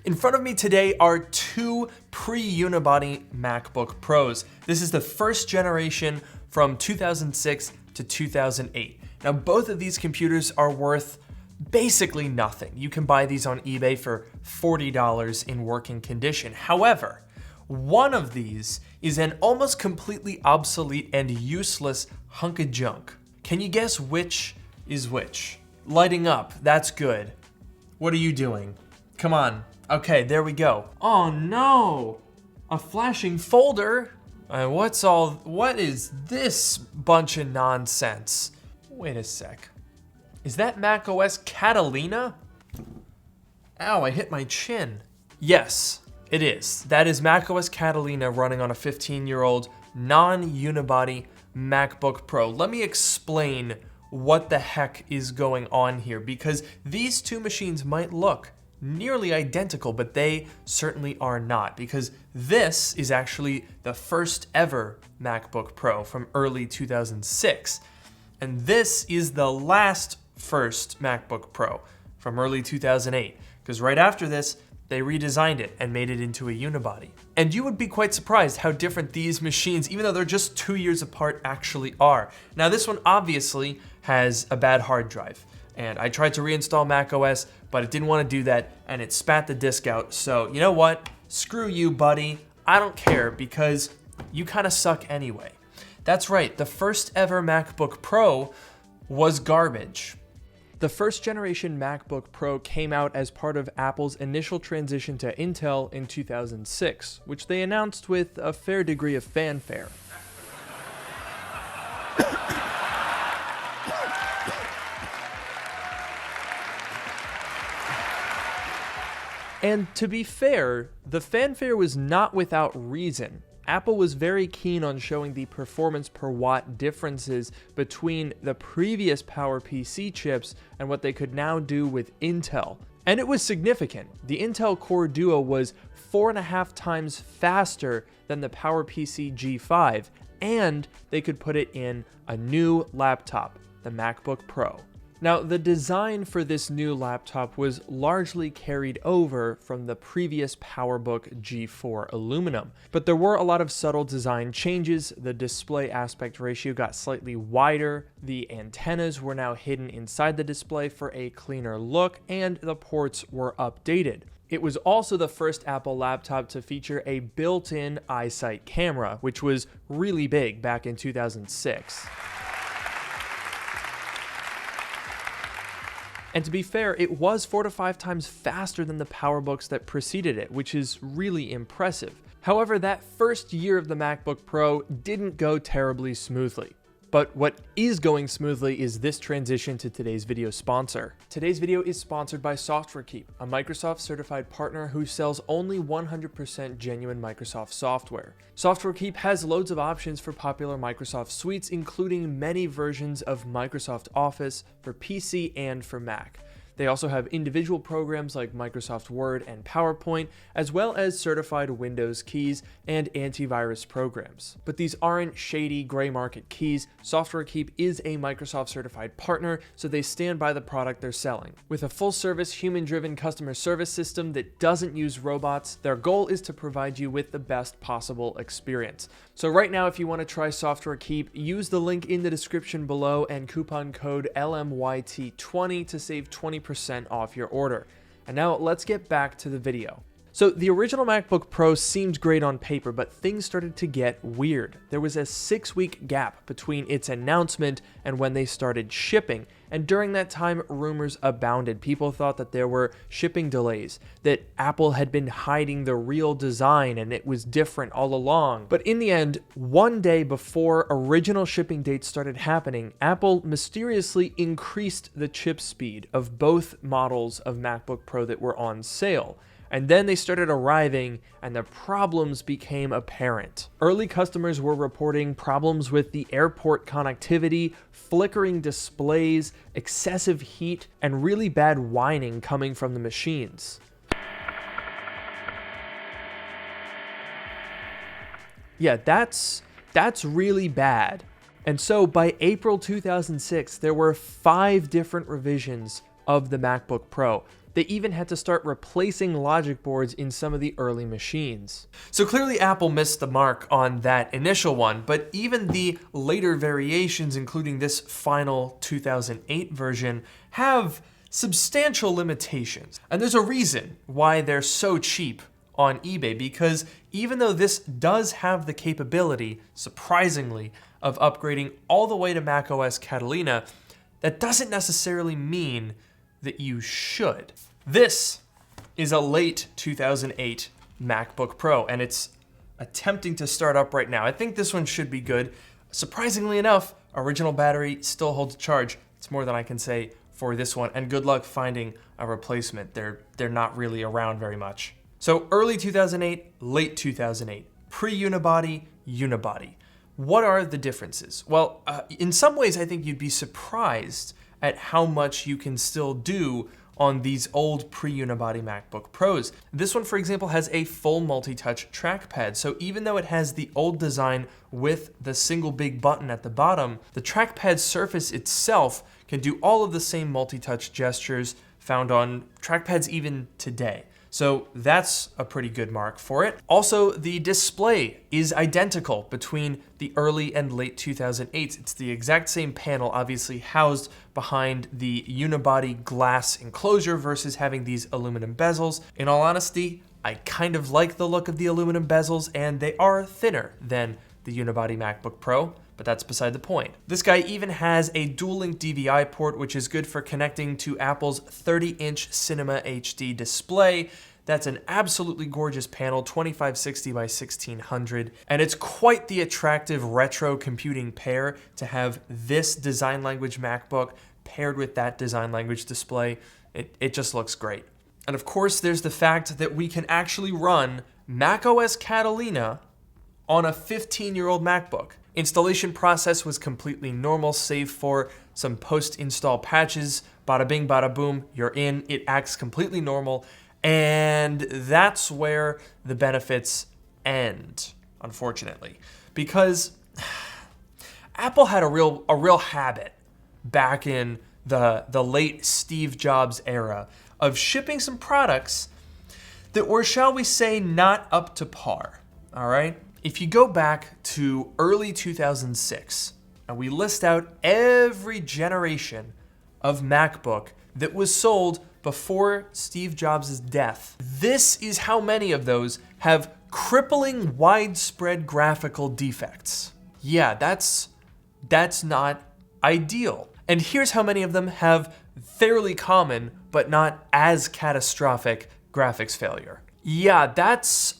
In front of me today are two pre-unibody MacBook Pros. This is the first generation from 2006 to 2008. Now, both of these computers are worth basically nothing. You can buy these on eBay for $40 in working condition. However, one of these is an almost completely obsolete and useless hunk of junk. Can you guess which is which? Lighting up, that's good. What are you doing? Come on. Okay, there we go. Oh no! A flashing folder? What is this bunch of nonsense? Wait a sec. Is that macOS Catalina? Ow, I hit my chin. Yes, it is. That is macOS Catalina running on a 15-year-old non-unibody MacBook Pro. Let me explain what the heck is going on here, because these two machines might look nearly identical, but they certainly are not, because this is actually the first ever MacBook Pro from early 2006, and this is the last first MacBook Pro from early 2008, because right after this, they redesigned it and made it into a unibody. And you would be quite surprised how different these machines, even though they're just 2 years apart, actually are. Now, this one obviously has a bad hard drive, and I tried to reinstall macOS, but it didn't want to do that, and it spat the disk out. So, you know what? Screw you, buddy. I don't care, because you kind of suck anyway. That's right, the first ever MacBook Pro was garbage. The first generation MacBook Pro came out as part of Apple's initial transition to Intel in 2006, which they announced with a fair degree of fanfare. And to be fair, the fanfare was not without reason. Apple was very keen on showing the performance per watt differences between the previous PowerPC chips and what they could now do with Intel. And it was significant. The Intel Core Duo was 4.5 times faster than the PowerPC G5, and they could put it in a new laptop, the MacBook Pro. Now, the design for this new laptop was largely carried over from the previous PowerBook G4 aluminum, but there were a lot of subtle design changes. The display aspect ratio got slightly wider, the antennas were now hidden inside the display for a cleaner look, and the ports were updated. It was also the first Apple laptop to feature a built-in iSight camera, which was really big back in 2006. And to be fair, it was 4 to 5 times faster than the PowerBooks that preceded it, which is really impressive. However, that first year of the MacBook Pro didn't go terribly smoothly. But what is going smoothly is this transition to today's video sponsor. Today's video is sponsored by SoftwareKeep, a Microsoft certified partner who sells only 100% genuine Microsoft software. SoftwareKeep has loads of options for popular Microsoft suites, including many versions of Microsoft Office for PC and for Mac. They also have individual programs like Microsoft Word and PowerPoint, as well as certified Windows keys and antivirus programs. But these aren't shady gray market keys. SoftwareKeep is a Microsoft certified partner, so they stand by the product they're selling. With a full-service, human-driven customer service system that doesn't use robots, their goal is to provide you with the best possible experience. So right now, if you want to try SoftwareKeep, use the link in the description below and coupon code LMYT20 to save 20% off your order. And now let's get back to the video. So the original MacBook Pro seemed great on paper, but things started to get weird. There was a 6-week gap between its announcement and when they started shipping, and during that time, rumors abounded. People thought that there were shipping delays, that Apple had been hiding the real design and it was different all along. But in the end, one day before original shipping dates started happening, Apple mysteriously increased the chip speed of both models of MacBook Pro that were on sale. And then they started arriving and the problems became apparent. Early customers were reporting problems with the airport connectivity, flickering displays, excessive heat, and really bad whining coming from the machines. Yeah, that's really bad. And so by April 2006, there were 5 different revisions of the MacBook Pro. they even had to start replacing logic boards in some of the early machines. So clearly Apple missed the mark on that initial one, but even the later variations, including this final 2008 version, have substantial limitations. And there's a reason why they're so cheap on eBay, because even though this does have the capability, surprisingly, of upgrading all the way to macOS Catalina, that doesn't necessarily mean that you should. This is a late 2008 MacBook Pro, and it's attempting to start up right now. I think this one should be good. Surprisingly enough, original battery still holds a charge. It's more than I can say for this one, and good luck finding a replacement. They're not really around very much. So early 2008, late 2008, pre-unibody, unibody. What are the differences? Well, in some ways, I think you'd be surprised at how much you can still do on these old pre-unibody MacBook Pros. This one, for example, has a full multi-touch trackpad. So even though it has the old design with the single big button at the bottom, the trackpad surface itself can do all of the same multi-touch gestures found on trackpads even today. So that's a pretty good mark for it. Also, the display is identical between the early and late 2008s. It's the exact same panel, obviously housed behind the unibody glass enclosure versus having these aluminum bezels. In all honesty, I kind of like the look of the aluminum bezels, and they are thinner than the unibody MacBook Pro, but that's beside the point. This guy even has a dual-link DVI port, which is good for connecting to Apple's 30-inch Cinema HD display. That's an absolutely gorgeous panel, 2560 by 1600, and it's quite the attractive retro computing pair to have this design language MacBook paired with that design language display. It just looks great. And of course, there's the fact that we can actually run macOS Catalina on a 15-year-old MacBook. Installation process was completely normal, save for some post-install patches. Bada bing, bada boom, you're in. It acts completely normal. And that's where the benefits end, unfortunately, because Apple had a real habit back in the late Steve Jobs era of shipping some products that were, shall we say, not up to par. All right? If you go back to early 2006, and we list out every generation of MacBook that was sold before Steve Jobs' death, this is how many of those have crippling widespread graphical defects. Yeah, that's not ideal. And here's how many of them have fairly common, but not as catastrophic graphics failure. Yeah, that's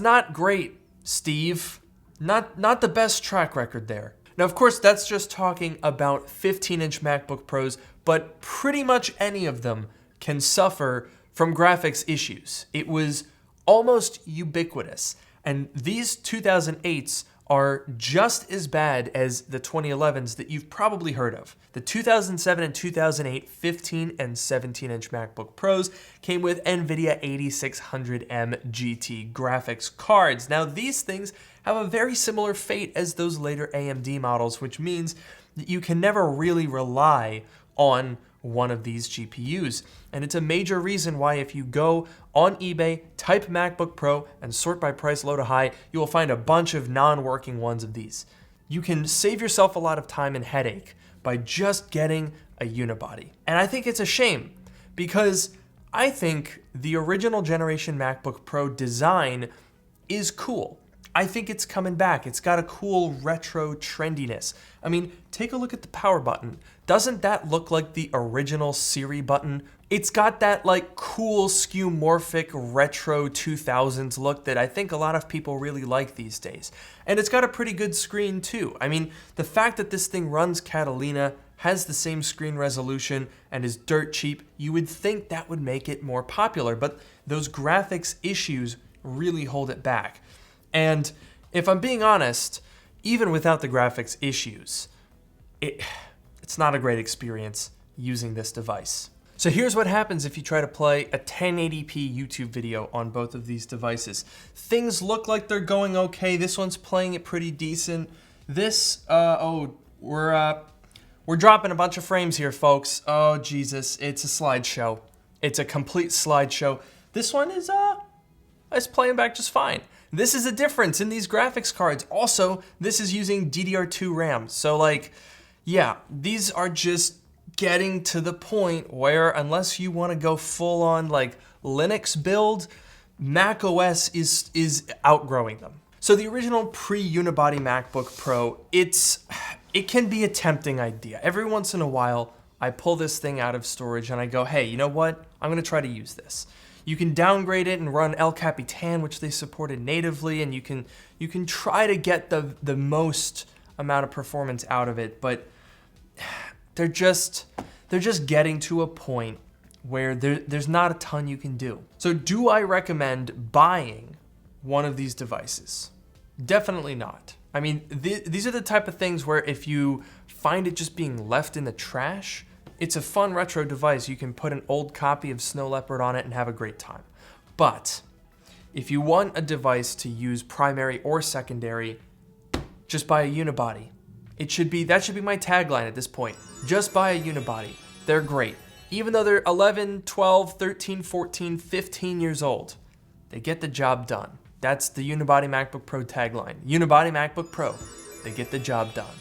not great, Steve. Not the best track record there. Now, of course, that's just talking about 15-inch MacBook Pros, but pretty much any of them can suffer from graphics issues. It was almost ubiquitous, and these 2008s are just as bad as the 2011s that you've probably heard of. The 2007 and 2008 15 and 17-inch MacBook Pros came with NVIDIA 8600M GT graphics cards. Now, these things have a very similar fate as those later AMD models, which means that you can never really rely on one of these GPUs. And it's a major reason why if you go on eBay, type MacBook Pro, and sort by price low to high, you will find a bunch of non-working ones of these. You can save yourself a lot of time and headache by just getting a unibody. And I think it's a shame, because I think the original generation MacBook Pro design is cool. I think it's coming back. It's got a cool retro trendiness. I mean, take a look at the power button. Doesn't that look like the original Siri button? It's got that like cool skeuomorphic retro 2000s look that I think a lot of people really like these days. And it's got a pretty good screen too. I mean, the fact that this thing runs Catalina, has the same screen resolution, and is dirt cheap, you would think that would make it more popular, but those graphics issues really hold it back. And if I'm being honest, even without the graphics issues, it's not a great experience using this device. So here's what happens if you try to play a 1080p YouTube video on both of these devices. Things look like they're going okay. This one's playing it pretty decent. This, we're dropping a bunch of frames here, folks. Oh, Jesus, it's a slideshow. It's a complete slideshow. This one is it's playing back just fine. This is a difference in these graphics cards. Also, this is using DDR2 RAM. So like, yeah, these are just getting to the point where unless you want to go full on like Linux build, Mac OS is outgrowing them. So the original pre-unibody MacBook Pro, it can be a tempting idea. Every once in a while, I pull this thing out of storage and I go, hey, you know what? I'm gonna try to use this. You can downgrade it and run El Capitan, which they supported natively, and you can try to get the most amount of performance out of it, but they're just getting to a point where there's not a ton you can do. So do I recommend buying one of these devices? Definitely not. I mean, these are the type of things where if you find it just being left in the trash, it's a fun retro device. You can put an old copy of Snow Leopard on it and have a great time. But if you want a device to use primary or secondary, just buy a unibody. That should be my tagline at this point. Just buy a unibody. They're great. Even though they're 11, 12, 13, 14, 15 years old, they get the job done. That's the Unibody MacBook Pro tagline. Unibody MacBook Pro, they get the job done.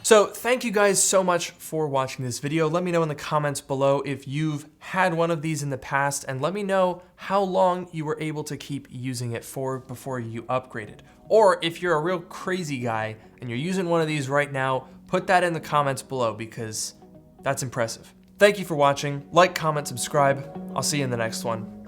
So thank you guys so much for watching this video. Let me know in the comments below if you've had one of these in the past, and let me know how long you were able to keep using it for before you upgraded. Or if you're a real crazy guy and you're using one of these right now, put that in the comments below because that's impressive. Thank you for watching. Like, comment, subscribe. I'll see you in the next one.